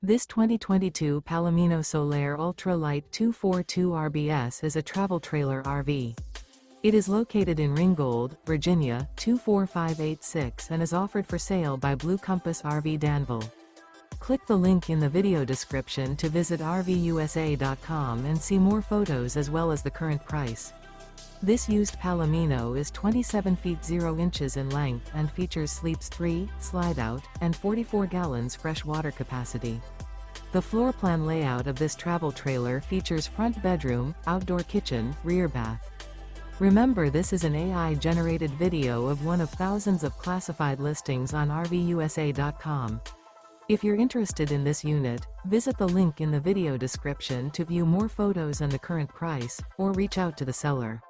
This 2022 Palomino Solaire Ultra Lite 242 RBS is a travel trailer RV. It is located in Ringgold, Virginia, 24586 and is offered for sale by Blue Compass RV Danville. Click the link in the video description to visit RVUSA.com and see more photos as well as the current price. This used Palomino is 27 feet 0 inches in length and features sleeps 3, Slideout, and 44 gallons fresh water capacity. The floor plan layout of this travel trailer features front bedroom, outdoor kitchen, rear bath. Remember, this is an AI-generated video of one of thousands of classified listings on RVUSA.com. If you're interested in this unit, visit the link in the video description to view more photos and the current price, or reach out to the seller.